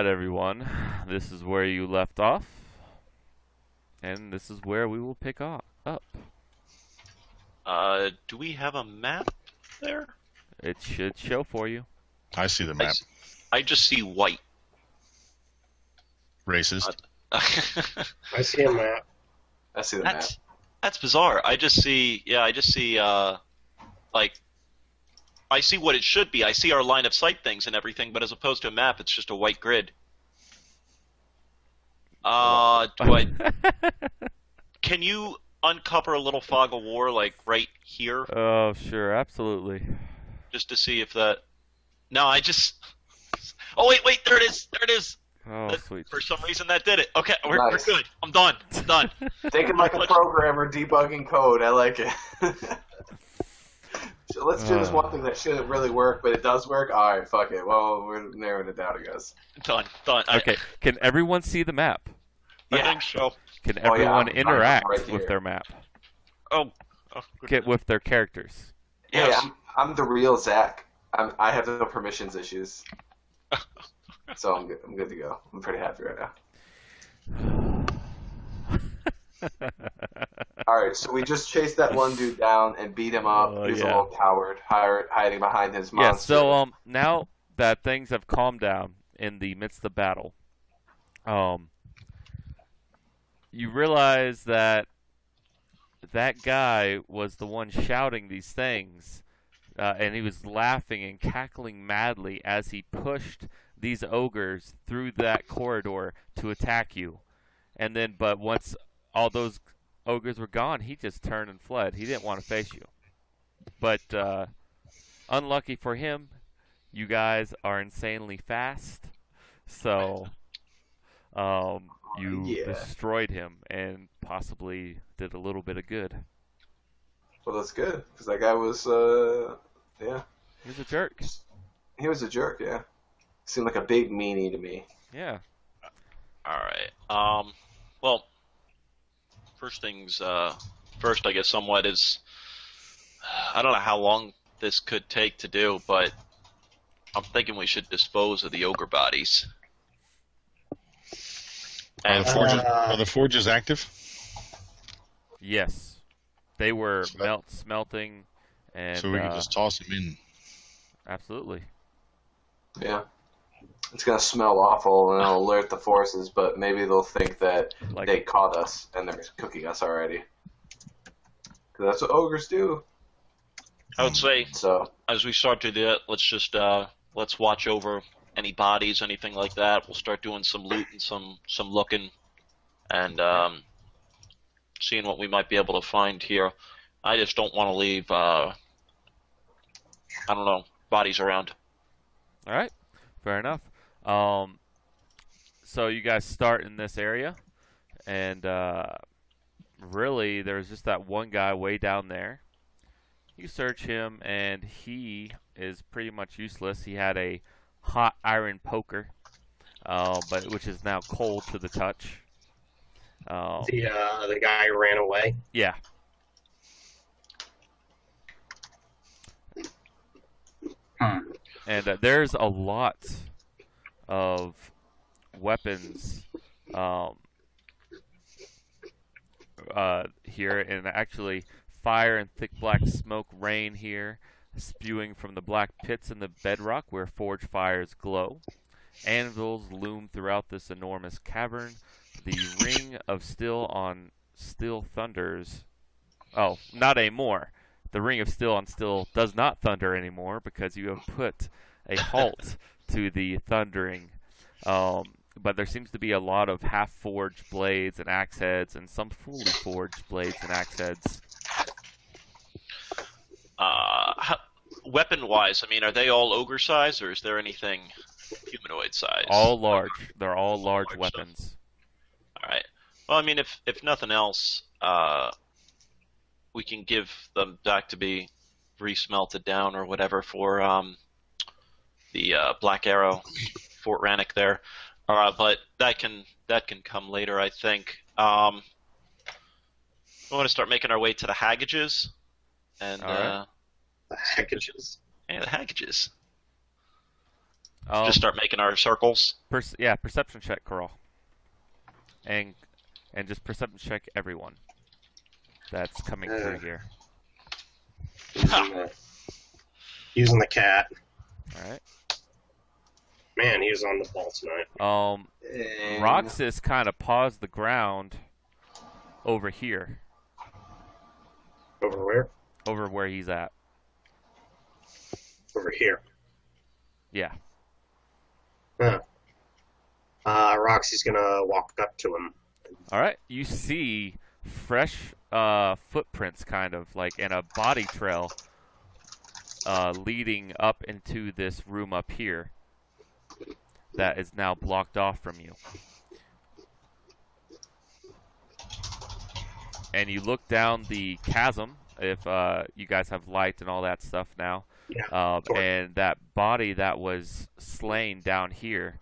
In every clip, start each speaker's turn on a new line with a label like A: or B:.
A: Alright, everyone. This is where you left off. And this is where we will pick up.
B: Do we have a map there?
A: It should show for you.
C: I see the map.
B: I just see white.
C: Racist.
D: I see a map.
E: I see the map.
B: That's bizarre. I just see, like, I see what it should be. I see our line of sight things and everything, but as opposed to a map, it's just a white grid. Can you uncover a little fog of war, like, right here?
A: Oh, sure, absolutely.
B: Just to see if that... No, I just... Oh, wait, there it is!
A: Oh, sweet.
B: For some reason that did it. Okay, we're
E: Nice.
B: good. I'm done.
E: Thinking like a programmer debugging code. I like it. So let's do this one thing that shouldn't really work, but it does work. All right, fuck it. Well, we're narrowing it down, I guess.
B: Done.
A: Okay, can everyone see the map?
B: I think so.
A: Can everyone
E: I'm
A: interact
E: right
A: with
E: here.
A: their map?
B: Oh
A: Get with their characters?
B: yes.
E: Hey, I'm the real Zach. I have no permissions issues. So I'm good to go. I'm pretty happy right now. Alright, so we just chased that one dude down and beat him up.
A: Oh,
E: He's
A: yeah.
E: a little coward, hiding behind his
A: Yeah,
E: monster.
A: so now that things have calmed down in the midst of battle, you realize that that guy was the one shouting these things, and he was laughing and cackling madly as he pushed these ogres through that corridor to attack you. And then, but once all those ogres were gone, he just turned and fled. He didn't want to face you. But unlucky for him, you guys are insanely fast, so you destroyed him and possibly did a little bit of good.
E: Well, that's good, because that guy was, yeah.
A: He was a jerk.
E: He was a jerk, yeah. Seemed like a big meanie to me.
A: Yeah.
B: Alright. Well, first things first, I guess, somewhat is... I don't know how long this could take to do, but I'm thinking we should dispose of the ogre bodies.
C: Are
B: And
C: the forges active?
A: Yes. They were
C: So
A: smelting, and
C: So we can just toss them in.
A: absolutely.
E: Yeah. It's gonna smell awful and it'll alert the forces, but maybe they'll think that
A: Like-
E: they caught us and they're cooking us already. Because that's what ogres do.
B: I would say,
E: So,
B: as we start to do that, let's just let's watch over any bodies, anything like that. We'll start doing some loot and some looking, and seeing what we might be able to find here. I just don't want to leave I don't know, bodies around.
A: All right. Fair enough. So you guys start in this area, and really there's just that one guy way down there. You search him, and he is pretty much useless. He had a hot iron poker, but which is now cold to the touch.
D: The guy who ran away.
A: Yeah. And there's a lot of weapons here, and actually fire and thick black smoke rain here, spewing from the black pits in the bedrock where forge fires glow. Anvils loom throughout this enormous cavern. The ring of steel on steel thunders. Oh, not anymore. The ring of steel on steel does not thunder anymore because you have put a halt to the thundering. But there seems to be a lot of half-forged blades and axe heads, and some fully forged blades and axe heads.
B: Weapon-wise, I mean, are they all ogre size, or is there anything humanoid size?
A: All large. They're all large
B: Large
A: weapons.
B: All right. Well, I mean, if nothing else, we can give them back to be re-smelted down or whatever for the Black Arrow, Fort Rannoch there. But that can come later, I think. We want to start making our way to the Haggages, and
A: All right.
D: The packages.
B: yeah, the Haggages. Just start making our circles.
A: Yeah, perception check, Carl. And just perception check everyone that's coming through here.
D: Using the cat.
A: All right.
D: Man, he was on the ball tonight.
A: Roxas kind of paused the ground over here.
D: Over where?
A: Over where he's at.
D: Over here.
A: Yeah.
D: Huh. Roxy's gonna walk up to him.
A: All right. You see fresh footprints, kind of like, and a body trail leading up into this room up here that is now blocked off from you. And you look down the chasm, if you guys have light and all that stuff now.
D: Yeah.
A: And that body that was slain down here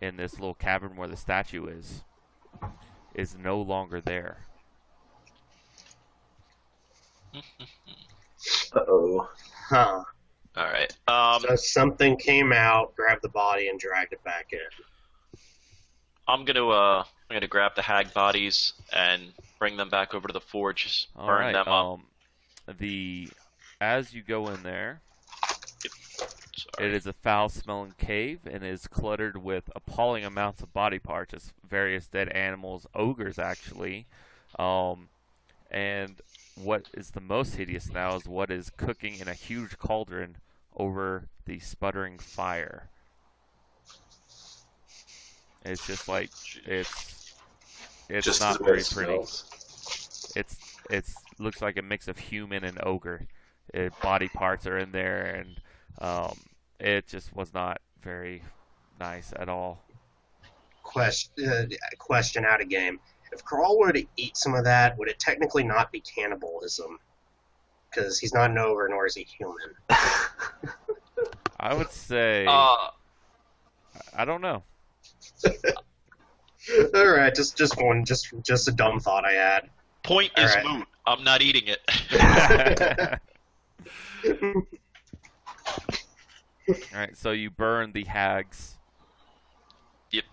A: in this little cavern where the statue is no longer there.
E: Uh-oh.
D: Huh.
B: All right.
D: So something came out, grabbed the body, and dragged it back in.
B: I'm gonna grab the hag bodies and bring them back over to the forge.
A: All
B: Burn
A: right.
B: them up.
A: As you go in there,
B: Sorry.
A: it is a foul-smelling cave and is cluttered with appalling amounts of body parts, just various dead animals, ogres actually. And what is the most hideous now is what is cooking in a huge cauldron over the sputtering fire. It's just like it's
E: Just
A: not
E: the way
A: very
E: it
A: pretty.
E: smells.
A: It's looks like a mix of human and ogre. Body parts are in there, and it just was not very nice at all.
D: Question out of game. If Carl were to eat some of that, would it technically not be cannibalism? Because he's not an ogre, nor is he human.
A: I would say
B: Uh,
A: I don't know.
D: All right, just a dumb thought I had.
B: point
D: All
B: is
D: right.
B: moot. I'm not eating it.
A: All right, so you burn the hags.
B: Yep.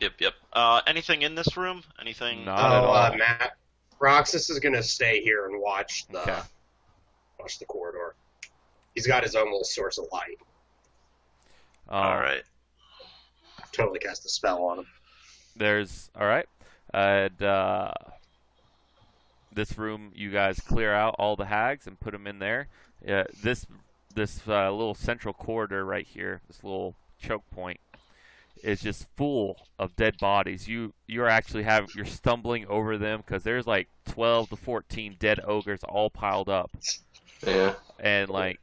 B: Anything in this room? Anything?
A: Not at all.
D: Matt, Roxas is gonna stay here and watch the
A: Okay.
D: corridor. He's got his own little source of light.
B: All right.
D: Totally cast a spell on him.
A: There's all right, and this room you guys clear out all the hags and put them in there. This little central corridor right here, this little choke point, is just full of dead bodies. You're actually you're stumbling over them because there's like 12 to 14 dead ogres all piled up,
E: Yeah.
A: and like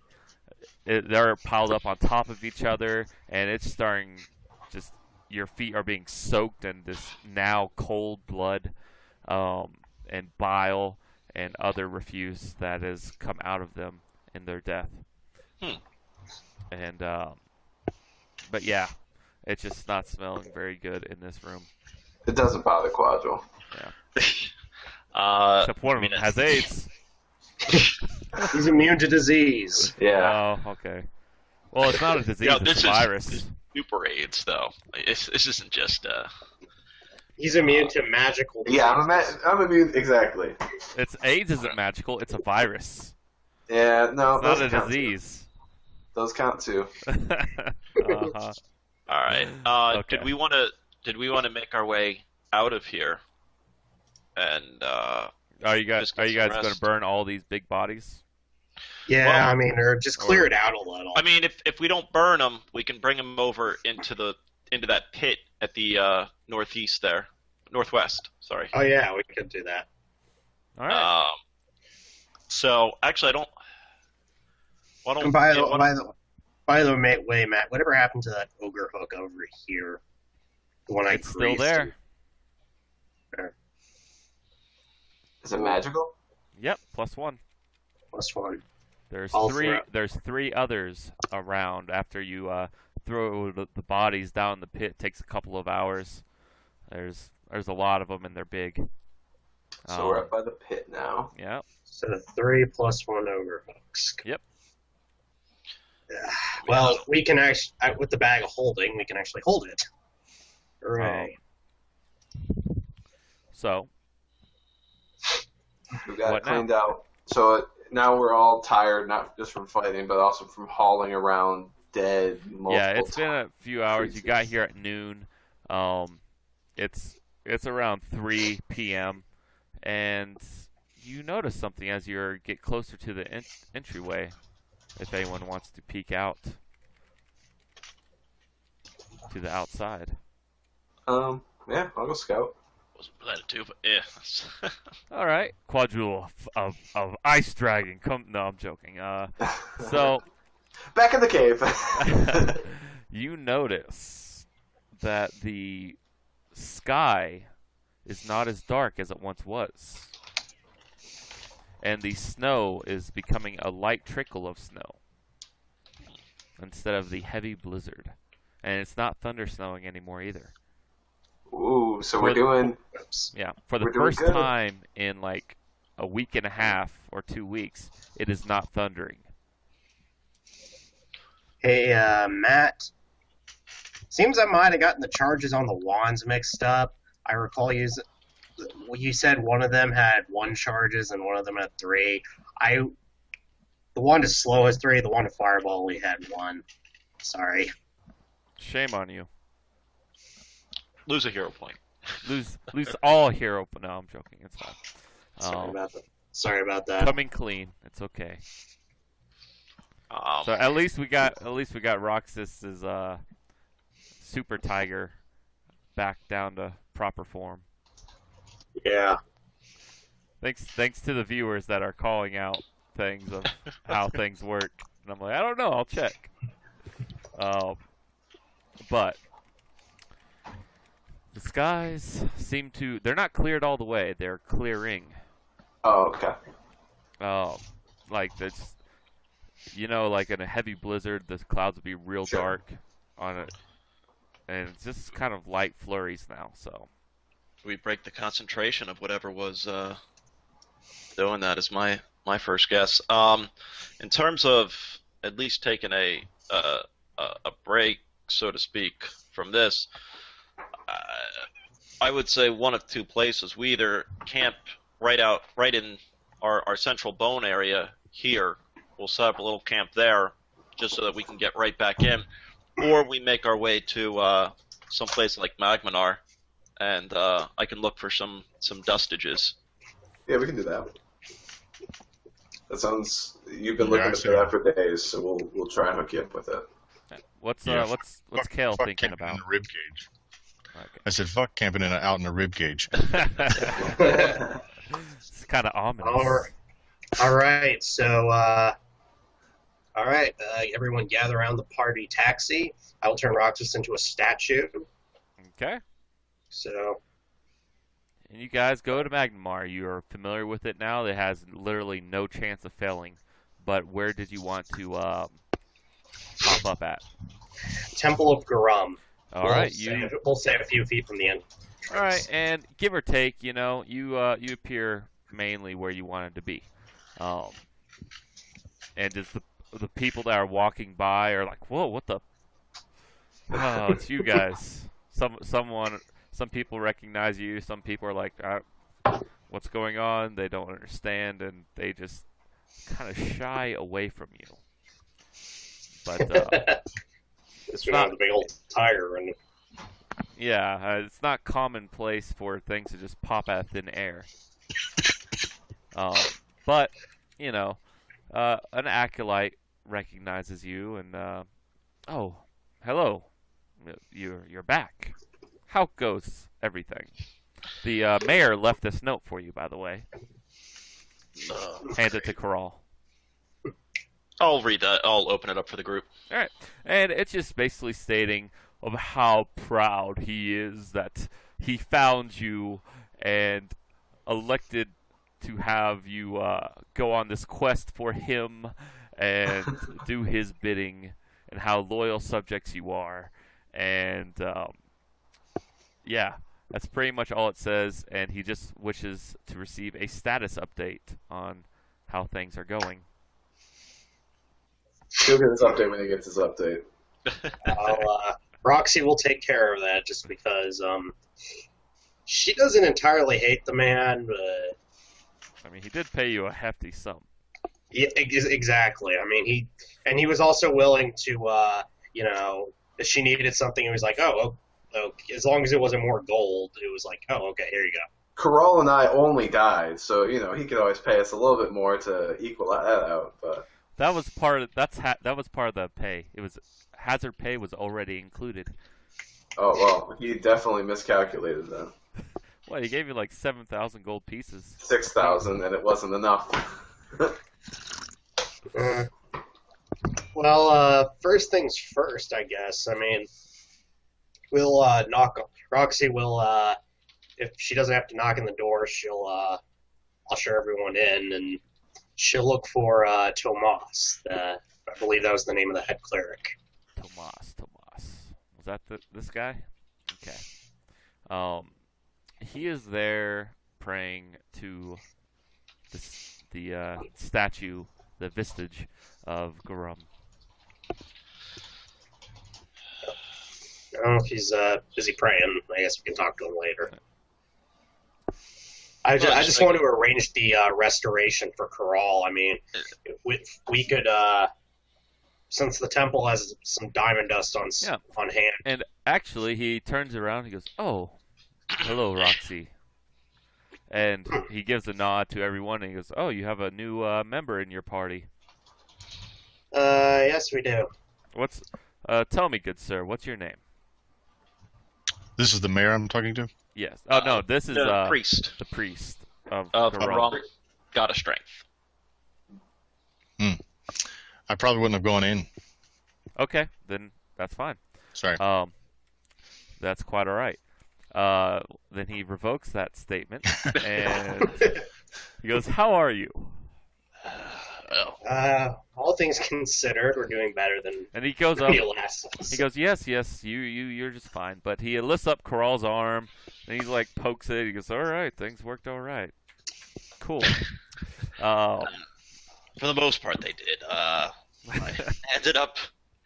A: they're piled up on top of each other, and it's starting just your feet are being soaked in this now cold blood, and bile and other refuse that has come out of them in their death. And but yeah, it's just not smelling very good in this room.
E: It doesn't bother Quadril.
A: Except one of them has AIDS.
D: He's immune to disease.
E: Yeah.
A: Oh, okay. Well, it's not a disease;
B: Yo,
A: it's a virus.
B: This is super AIDS, though. This isn't just
D: He's immune to magical disease.
E: Yeah, I'm immune. Exactly.
A: AIDS isn't magical; it's a virus.
E: Yeah, no,
A: It's not
E: those
A: a
E: count
A: disease.
E: Too. Those count too.
A: Uh-huh.
B: all right.
A: Okay.
B: Did we want to make our way out of here? And
A: Are you guys
B: Just get some
A: going to
B: rest.
A: burn all these big bodies?
D: Yeah,
B: Well-
D: I mean, or just clear it out a little.
B: I mean, if we don't burn them, we can bring them over into that pit at the northwest. Sorry.
D: Oh yeah, we could do that.
A: All right.
B: So actually, I don't. Why don't?
D: And by the way, Matt, whatever happened to that ogre hook over here? The one I
A: It's still
D: greased?
A: there.
E: Is it magical?
A: Yep, +1.
D: +1.
A: There's
D: All
A: three.
D: throughout.
A: There's 3 others around after you throw the bodies down the pit. Takes a couple of hours. There's a lot of them and they're big.
E: So we're up by the pit now.
A: Yeah.
D: So 3 +1 ogre hooks.
A: Yep.
D: Well, we can actually, with the bag of holding, we can actually hold it. Hooray.
A: So,
E: We got
A: What
E: it
A: now?
E: cleaned out. So now we're all tired, not just from fighting, but also from hauling around dead multiple
A: yeah, it's been
E: times.
A: a few hours. You got here at noon. It's around 3 p.m. and you notice something as you get closer to the entryway. If anyone wants to peek out to the outside.
E: Yeah, I'll go scout.
B: Wasn't planning to, but yeah.
A: All right, quadrille of ice dragon. Come, no, I'm joking. So
E: Back in the cave.
A: you notice that the sky is not as dark as it once was, and the snow is becoming a light trickle of snow instead of the heavy blizzard, and it's not thunder snowing anymore either.
E: Ooh, so we're doing.
A: Yeah, for the
E: We're doing
A: first
E: good.
A: time in like a week and a half or 2 weeks, it is not thundering.
D: Hey, Matt. Seems I might have gotten the charges on the wands mixed up. I recall you said one of them had 1 charges and one of them had 3. The one to slow has 3, the one to fireball only had 1. Sorry.
A: Shame on you.
B: Lose a hero point.
A: Lose all hero. No, I'm joking. It's fine.
D: Sorry about that.
A: Coming clean. It's okay.
B: Um,
A: So at least we got Roxas's super tiger back down to proper form.
D: Yeah.
A: Thanks to the viewers that are calling out things of how things work. And I'm like, I don't know. I'll check. But the skies seem to. They're not cleared all the way. They're clearing.
E: Oh, okay.
A: Like this. Like in a heavy blizzard, the clouds would be real
E: Sure.
A: dark on it. And it's just kind of light flurries now, so.
B: we break the concentration of whatever was doing that is my first guess. In terms of at least taking a break, so to speak, from this, I would say one of 2 places. We either camp right in our central bone area here. We'll set up a little camp there just so that we can get right back in, or we make our way to someplace like Magmanar, and I can look for some dustages.
E: Yeah, we can do that. That sounds. You've been
C: Yeah,
E: looking
C: I
E: at
C: see.
E: that for days, so we'll try and hook you up with it.
A: What's
C: Yeah,
A: what's
C: Fuck-
A: Kale
C: fuck
A: thinking
C: camping
A: about?
C: in the rib cage.
A: Okay.
C: I said, fuck camping out in the rib cage.
A: It's kind of ominous.
D: All right. So, everyone gather around the party taxi. I will turn Roxas into a statue.
A: Okay.
D: So,
A: And you guys go to Magmar. You're familiar with it now. It has literally no chance of failing. But where did you want to pop up at?
D: Temple of Garum.
A: All right,
D: We'll say a few feet from the end.
A: All right, and give or take, you appear mainly where you wanted to be, and just the people that are walking by are like, whoa, what the? Oh, it's you guys. Some people recognize you. Some people are like, what's going on? They don't understand, and they just kind of shy away from you. But
D: It's
A: not-
D: the big old tiger, and
A: yeah, it's not commonplace for things to just pop out of thin air. But an acolyte recognizes you, and oh, hello, you're back. How goes everything? The mayor left this note for you, by the way. Hand it to Corral.
B: I'll read that. I'll open it up for the group.
A: All right, and it's just basically stating of how proud he is that he found you and elected to have you go on this quest for him and do his bidding, and how loyal subjects you are, and yeah, that's pretty much all it says. And he just wishes to receive a status update on how things are going.
E: He'll get his update when he gets his update.
D: Roxy will take care of that just because she doesn't entirely hate the man, but
A: I mean, he did pay you a hefty sum.
D: yeah, exactly. I mean, he was also willing to, if she needed something, he was like, oh, as long as it wasn't more gold, it was like, oh, okay, here you go.
E: Corral and I only died, so he could always pay us a little bit more to equal that out. But
A: That was part of that was part of the pay. It was hazard pay was already included.
E: oh well, he definitely miscalculated then.
A: Well, he gave you like 7,000 gold pieces.
E: 6,000, and it wasn't enough.
D: Well, first things first, I guess. I mean, we'll Roxy will, if she doesn't have to knock in the door, she'll usher everyone in, and she'll look for Tomas. I believe that was the name of the head cleric.
A: Tomas. Was that this guy? Okay. He is there praying to the statue, the vestige of Garum.
D: I don't know if he's busy praying. I guess we can talk to him later. I just want to arrange the restoration for Corral. I mean, if we could, since the temple has some diamond dust on hand.
A: And actually, he turns around and he goes, "Oh, hello, Roxy." And he gives a nod to everyone and he goes, "Oh, you have a new member in your party."
D: Yes, we do.
A: Tell me, good sir, what's your name?
C: This is the mayor I'm talking to?
A: Yes. Oh, no, this is
B: the priest.
A: The priest of
B: Garum, God of Strength.
C: I probably wouldn't have gone in.
A: Okay, then that's fine.
C: Sorry.
A: That's quite all right. Then he revokes that statement and he goes, "How are you?"
D: All things considered, we're doing better than
A: And he goes up.
D: last.
A: He goes, "Yes, you're just fine." But he lifts up Corral's arm and he's like pokes it. He goes, "All right, things worked all right. Cool."
B: For the most part, they did. I ended up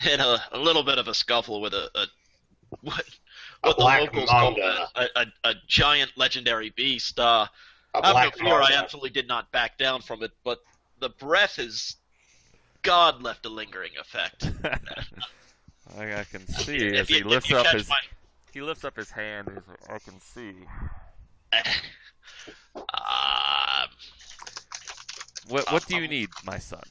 B: in a little bit of a scuffle with what the locals call a giant legendary beast. After before, I absolutely did not back down from it, but the breath is God left a lingering effect.
A: I can see as he lifts up his hand. He's like, "I can see." What do you need, my son?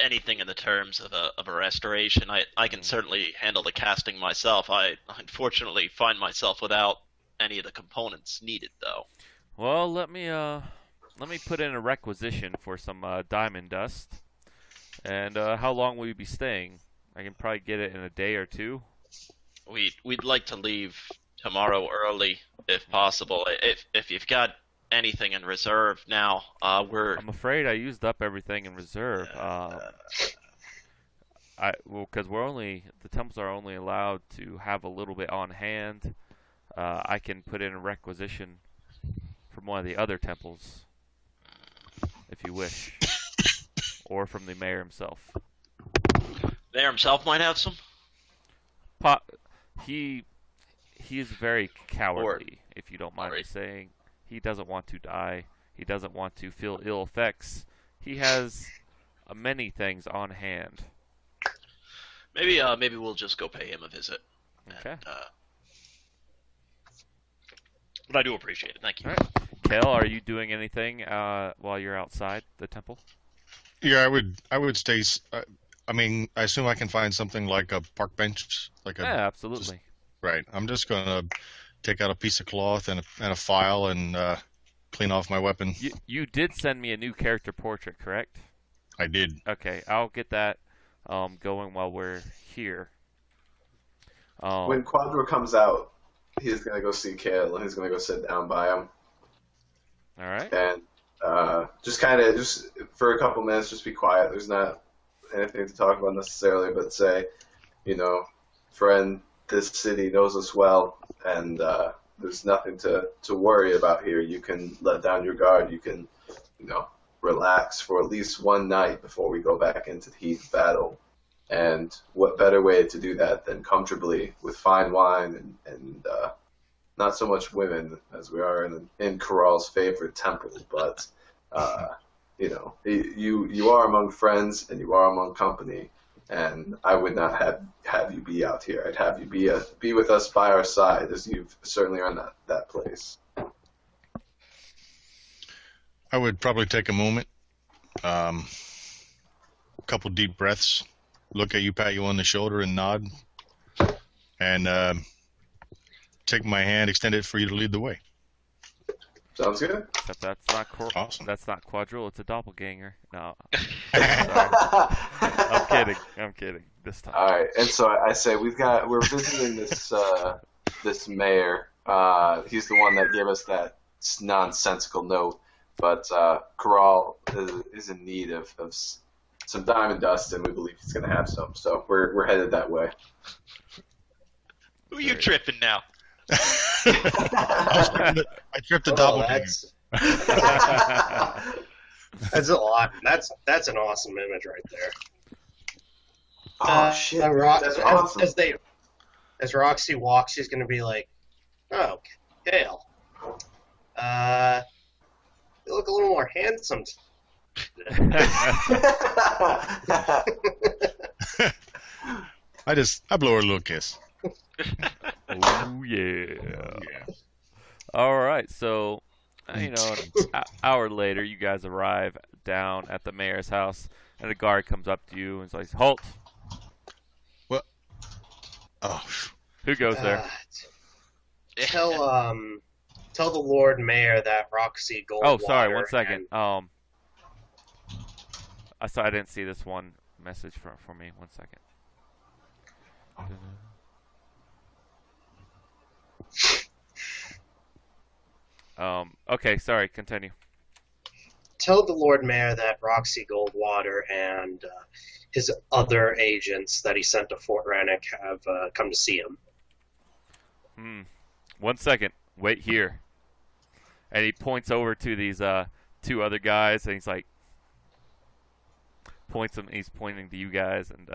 B: Anything in the terms of a restoration. I can certainly handle the casting myself. I unfortunately find myself without any of the components needed, though.
A: Well, let me put in a requisition for some diamond dust. And how long will you be staying? I can probably get it in a day or two.
B: We'd like to leave tomorrow early, if possible. If you've got anything in reserve now,
A: I'm afraid I used up everything in reserve. Because the temples are only allowed to have a little bit on hand. I can put in a requisition from one of the other temples, if you wish, or from the mayor himself.
B: Mayor himself might have some.
A: He is very cowardly, if you don't mind me saying. He doesn't want to die. He doesn't want to feel ill effects. He has many things on hand.
B: Maybe we'll just go pay him a visit.
A: Okay.
B: But I do appreciate it. Thank you.
A: All right. Kale, are you doing anything while you're outside the temple?
C: Yeah, I would stay. I mean, I assume I can find something like a park bench,
A: Yeah, absolutely.
C: Right. I'm just gonna take out a piece of cloth and a file and clean off my weapon.
A: You did send me a new character portrait, correct?
C: I did.
A: Okay, I'll get that going while we're here.
E: When Quadro comes out, he's gonna go see Kale and he's gonna go sit down by him.
A: All right.
E: And just for a couple minutes, just be quiet. There's not anything to talk about necessarily, but say, friend, this city knows us well, and there's nothing to worry about here. You can let down your guard. You can, relax for at least one night before we go back into the heat of battle. And what better way to do that than comfortably with fine wine and not so much women as we are in Corral's favorite temple, but you know, you are among friends and you are among company, and I would not have you be out here. I'd have you be with us by our side, as you've certainly earned that place.
C: I would probably take a moment, a couple deep breaths, look at you, pat you on the shoulder, and nod, and take my hand, extend it for you to lead the way.
E: Sounds good.
A: Except
C: Awesome.
A: that's not Quadrille, it's a doppelganger. No. Sorry. I'm kidding. This time.
E: All right, and so I say we're visiting this mayor. He's the one that gave us that nonsensical note, but Corral is in need of some diamond dust, and we believe he's going to have some. So we're headed that way.
B: Who are you tripping now?
C: I tripped the doppelganger.
D: That's a lot. That's an awesome image right there.
E: Oh shit! That's awesome.
D: As Roxy walks, she's gonna be like, "Oh, Gale, you look a little more handsome."
C: I blow her a little kiss.
A: Oh yeah. All right, so an hour later, you guys arrive down at the mayor's house, and a guard comes up to you and is like, "Halt!"
C: What? Oh.
A: Who goes there?
D: Tell the Lord Mayor that Roxy Goldwater.
A: Oh, sorry. 1 second. I didn't see this one message for me. 1 second. Okay, sorry, continue.
D: Tell the Lord Mayor that Roxy Goldwater and his other agents that he sent to Fort Rannoch have come to see him.
A: 1 second. Wait here. And he points over to these two other guys, and he's like, he's pointing to you guys, and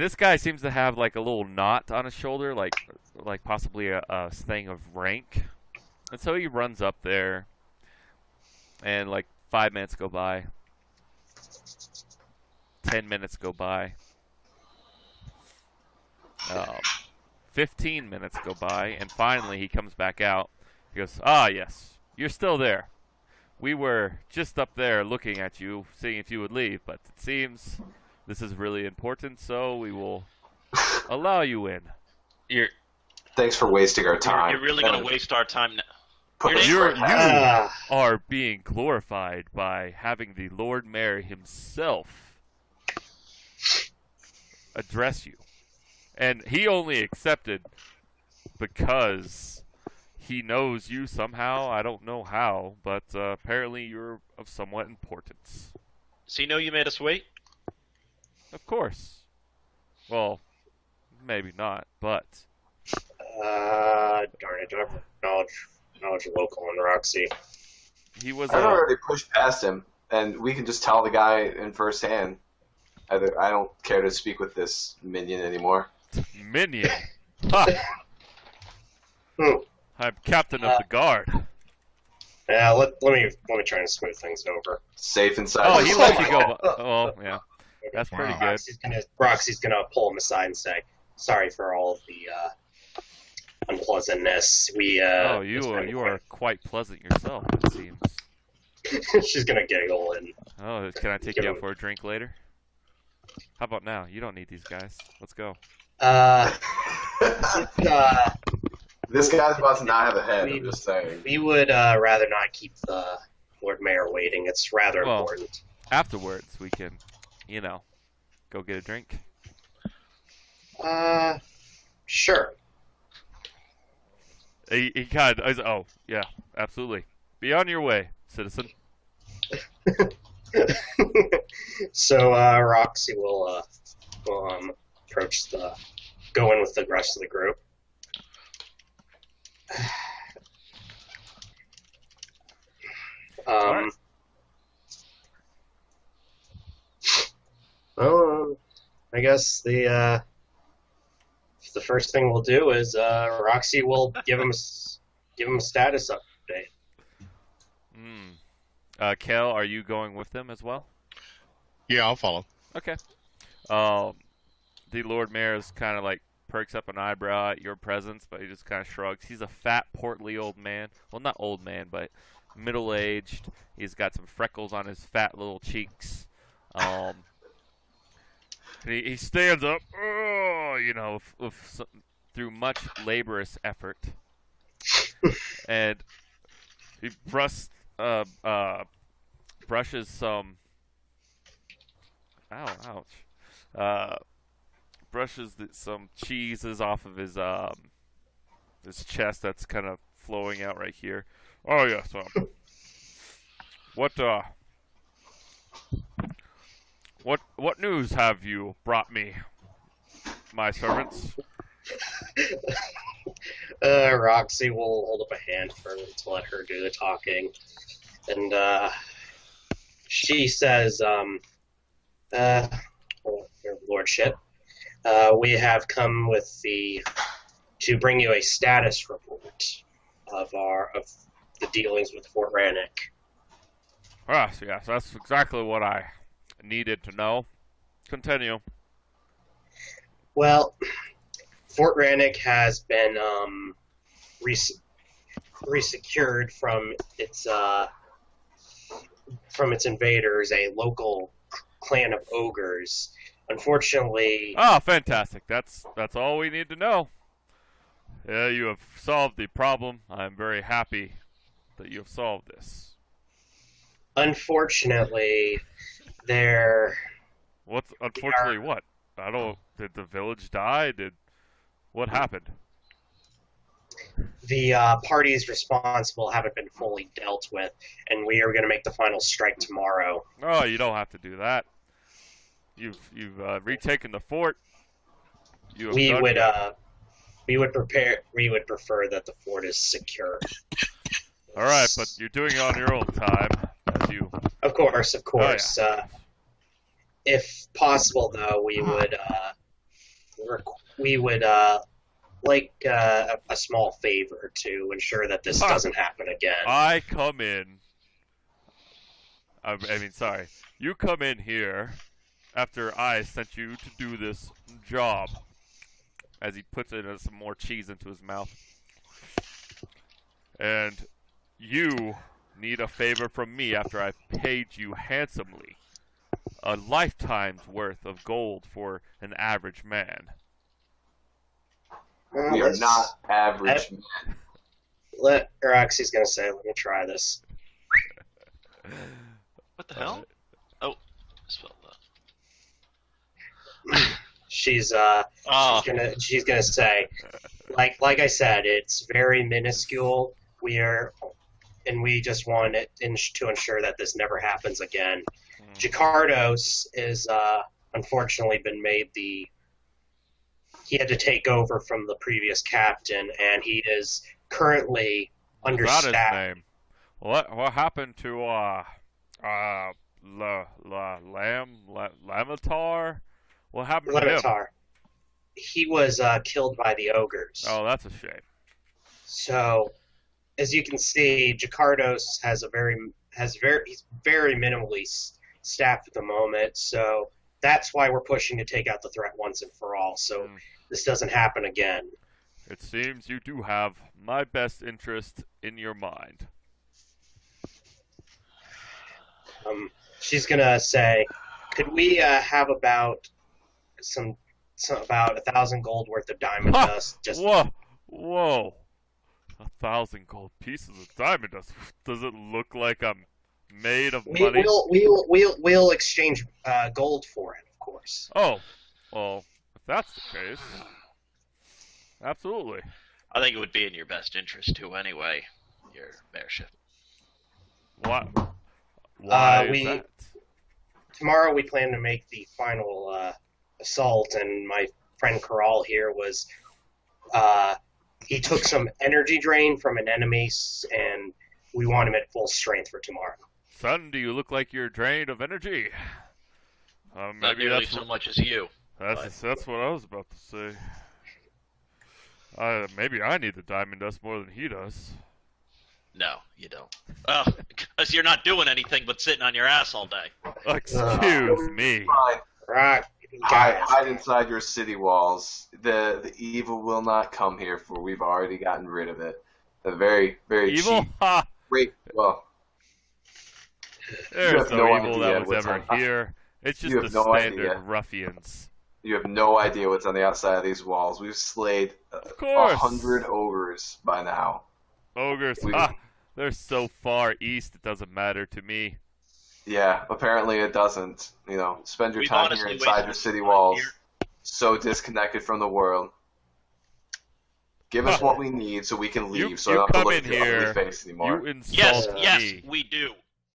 A: this guy seems to have like a little knot on his shoulder, like possibly a thing of rank. And so he runs up there, and like 5 minutes go by, 10 minutes go by, 15 minutes go by, and finally he comes back out. He goes, "Ah, yes, you're still there. We were just up there looking at you, seeing if you would leave, but it seems this is really important, so we will allow you in."
E: Thanks for wasting our time.
B: You're really going to waste our time now.
A: You are being glorified by having the Lord Mayor himself address you. And he only accepted because he knows you somehow. I don't know how, but apparently you're of somewhat importance.
B: Does he know you made us wait?
A: Of course. Well, maybe not, but...
D: Darn it, do I have knowledge local on Roxy?
A: He was
E: I've already pushed past him, and we can just tell the guy in first hand. I don't care to speak with this minion anymore.
A: Minion? Ha! I'm captain of the guard.
D: Yeah, let me try and smooth things over.
E: Safe inside.
A: Oh, he let you go. Oh, yeah. That's pretty good.
D: Roxy's gonna pull him aside and say, "Sorry for all of the unpleasantness. We
A: you are quite pleasant yourself, it seems."
D: She's gonna giggle and.
A: Oh, can I take you out for a drink later? How about now? You don't need these guys. Let's go.
E: This guy's about to not have a head. I'm just saying.
D: We would rather not keep the Lord Mayor waiting. It's rather important.
A: Afterwards, we can, go get a drink.
D: Sure.
A: He kind of, oh, yeah, absolutely. Be on your way, citizen.
D: So Roxy will go in with the rest of the group.
A: Alright.
D: Well, I guess the first thing we'll do is Roxy will give him a status update.
A: Kel, are you going with them as well?
C: Yeah, I'll follow.
A: Okay. The Lord Mayor is kind of like perks up an eyebrow at your presence, but he just kind of shrugs. He's a fat, portly old man. Well, not old man, but middle-aged. He's got some freckles on his fat little cheeks. And he stands up, through much laborious effort, and he brushes some. Ouch. Brushes some cheeses off of his chest that's kind of flowing out right here. Oh yes. What news have you brought me, my servants?
D: Roxy will hold up a hand for him to let her do the talking, and she says, Your Lordship, we have come to bring you a status report of the dealings with Fort Rannick.
A: Yes, that's exactly what I needed to know. Continue.
D: Well, Fort Rannick has been resecured from its invaders, a local clan of ogres. Unfortunately,
A: Oh, fantastic. That's all we need to know. Yeah, you have solved the problem. I'm very happy that you have solved this.
D: unfortunately,
A: What's unfortunately what? Did the village die? What happened?
D: the parties responsible haven't been fully dealt with, and we are going to make the final strike tomorrow.
A: Oh, you don't have to do that. You've retaken the fort. You have
D: We
A: done
D: would
A: good.
D: we would prefer that the fort is secure.
A: All right, but you're doing it on your own time, as you.
D: Of course.
A: Oh, yeah.
D: If possible, though, we would like a small favor to ensure that this doesn't happen again.
A: I come in. Sorry. You come in here after I sent you to do this job. As he puts some more cheese into his mouth. And you need a favor from me after I've paid you handsomely. A lifetime's worth of gold for an average man.
E: We are not average men.
D: Roxy's going to say, let me try this.
B: What the hell? Oh, I spelled that.
D: She's
B: Oh,
D: she's gonna say, like I said, it's very minuscule. We just want it to ensure that this never happens again. Jakardos is unfortunately been made he had to take over from the previous captain, and he is currently understaffed.
A: What's his name? What happened to Lamitar? What happened to him?
D: Lemitar. He was killed by the ogres.
A: Oh, that's a shame.
D: So, as you can see, Jakardos he's very minimally staffed at the moment. So that's why we're pushing to take out the threat once and for all. So this doesn't happen again.
A: It seems you do have my best interest in your mind.
D: She's gonna say, "Could we have about about 1,000 gold worth of diamond dust?" Just
A: whoa. 1,000 gold pieces of diamond dust. Does it look like I'm made of money?
D: We'll exchange gold for it, of course.
A: Oh, well, if that's the case, absolutely.
B: I think it would be in your best interest too, anyway. Your mayorship.
A: What? Why is that?
D: Tomorrow we plan to make the final assault, and my friend Corral here he took some energy drain from an enemy, and we want him at full strength for tomorrow.
A: Son, do you look like you're drained of energy?
B: Not
A: Maybe
B: nearly
A: that's
B: so much as you.
A: that's what I was about to say. Maybe I need the diamond dust more than he does.
B: No, you don't. Because you're not doing anything but sitting on your ass all day.
A: Excuse me.
E: Fine.
D: Right.
E: Hide inside your city walls. The evil will not come here, for we've already gotten rid of it. A very, very
A: Evil?
E: cheap.
A: Ha!
E: Great. Well,
A: There's
E: have
A: no
E: no
A: evil
E: idea
A: that was
E: what's
A: ever
E: on-
A: here. It's just
E: You
A: the
E: have no
A: standard
E: idea.
A: ruffians.
E: you have no idea what's on the outside of these walls. We've slayed
A: Of course.
E: 100 ogres by now.
A: Ogres,
E: We-
A: ha! They're so far east it doesn't matter to me.
E: Yeah, apparently it doesn't. Spend your
B: We've
E: time
B: honestly
E: here inside
B: wasted
E: your city
B: time
E: walls,
B: here.
E: so disconnected from the world. Give us what we need so we can leave, so I
A: you
E: don't have to
A: come
E: look
A: in
E: at your ugly
A: here,
E: face anymore.
A: You insult
B: Yes,
A: me.
B: we do.